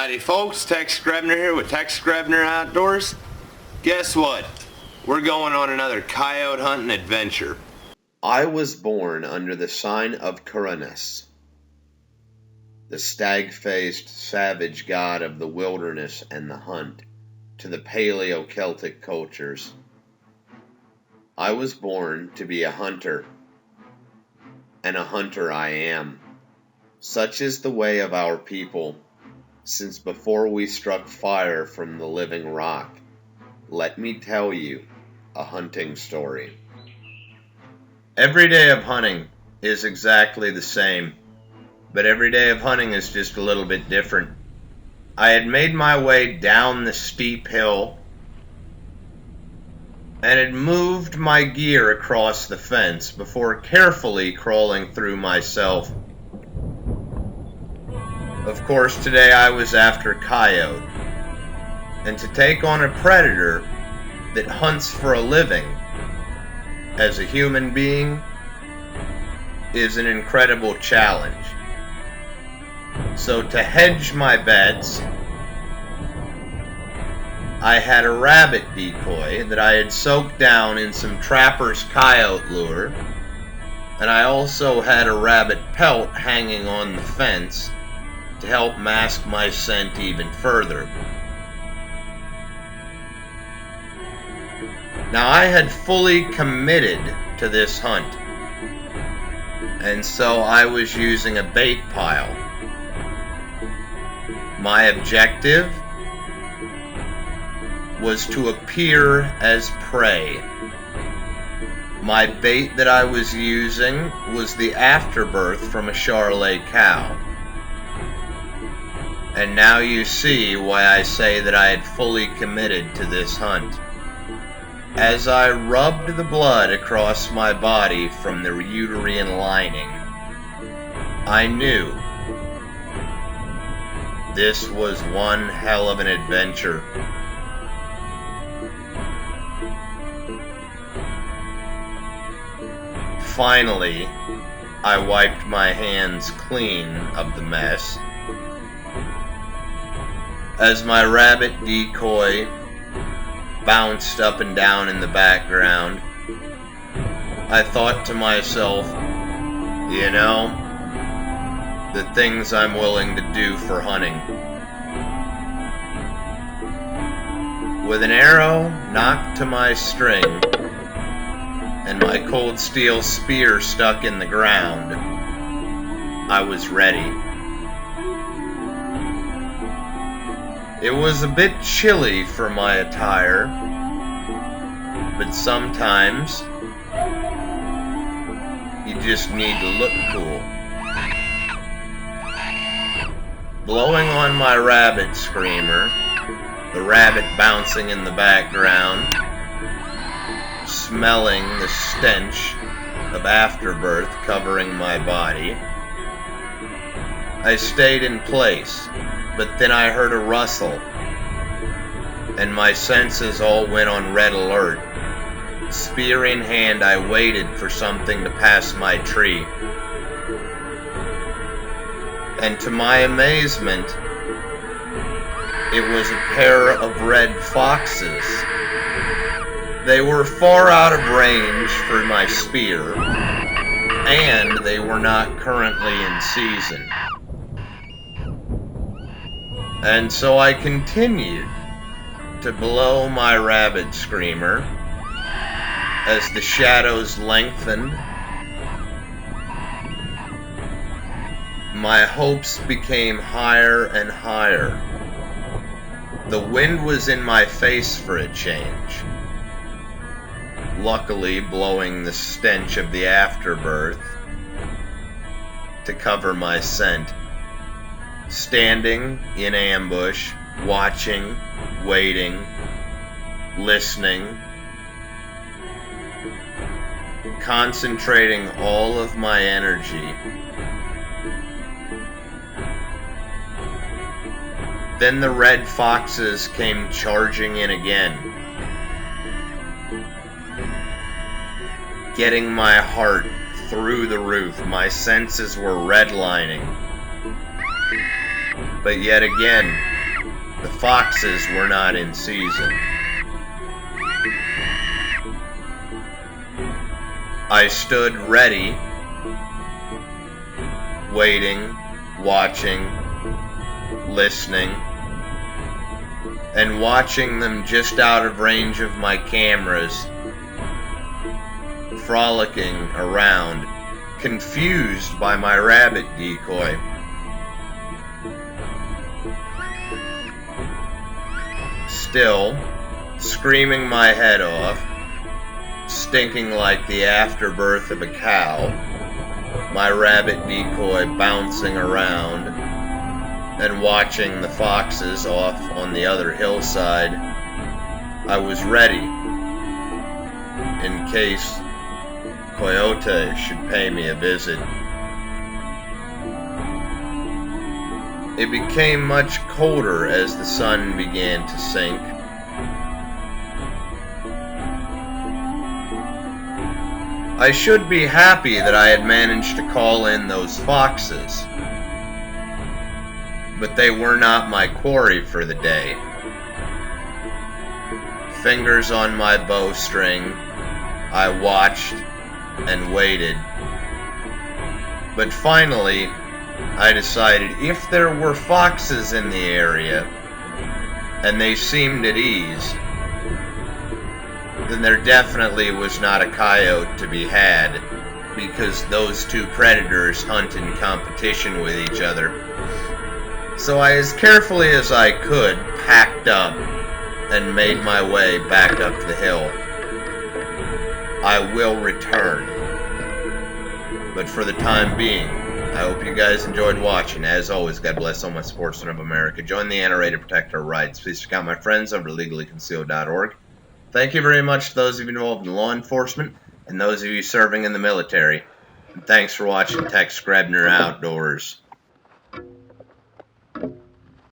Howdy folks, Tex Grebner here with Tex Grebner Outdoors. Guess what? We're going on another coyote hunting adventure. I was born under the sign of Uranus, the stag-faced savage god of the wilderness and the hunt to the Paleo-Celtic cultures. I was born to be a hunter, and a hunter I am. Such is the way of our people, since before we struck fire from the living rock. Let me tell you a hunting story. Every day of hunting is exactly the same, but every day of hunting is just a little bit different. I had made my way down the steep hill and had moved my gear across the fence before carefully crawling through myself. Of course, today I was after coyote, and to take on a predator that hunts for a living as a human being is an incredible challenge. So to hedge my bets, I had a rabbit decoy that I had soaked down in some trapper's coyote lure, and I also had a rabbit pelt hanging on the fence to help mask my scent even further. Now I had fully committed to this hunt, and so I was using a bait pile. My objective was to appear as prey. My bait that I was using was the afterbirth from a Charolais cow. And now you see why I say that I had fully committed to this hunt. As I rubbed the blood across my body from the uterine lining, I knew this was one hell of an adventure. Finally, I wiped my hands clean of the mess as my rabbit decoy bounced up and down in the background. I thought to myself, you know, the things I'm willing to do for hunting. With an arrow knocked to my string and my cold steel spear stuck in the ground, I was ready. It was a bit chilly for my attire, but sometimes you just need to look cool. Blowing on my rabbit screamer, the rabbit bouncing in the background, smelling the stench of afterbirth covering my body, I stayed in place. But then I heard a rustle, and my senses all went on red alert. Spear in hand, I waited for something to pass my tree. And to my amazement, it was a pair of red foxes. They were far out of range for my spear, and they were not currently in season. And so I continued to blow my rabbit screamer as the shadows lengthened. My hopes became higher and higher. The wind was in my face for a change, luckily blowing the stench of the afterbirth to cover my scent. Standing in ambush, watching, waiting, listening, concentrating all of my energy. Then the red foxes came charging in again, getting my heart through the roof. My senses were redlining. But yet again, The foxes were not in season. I stood ready, waiting, watching, listening, and watching them just out of range of my cameras, frolicking around, confused by my rabbit decoy. Still, screaming my head off, stinking like the afterbirth of a cow, my rabbit decoy bouncing around, and watching the foxes off on the other hillside, I was ready in case Coyote should pay me a visit. It became much colder as the sun began to sink. I should be happy that I had managed to call in those foxes, but they were not my quarry for the day. Fingers on my bowstring, I watched and waited. But finally, I decided if there were foxes in the area, and they seemed at ease, then there definitely was not a coyote to be had, because those two predators hunt in competition with each other. So I, as carefully as I could, packed up and made my way back up the hill. I will return. But for the time being, I hope you guys enjoyed watching. As always, God bless all my sportsmen of America. Join the NRA to protect our rights. Please check out my friends over at legallyconcealed.org. Thank you very much to those of you involved in law enforcement and those of you serving in the military. And thanks for watching Tex Grebner Outdoors.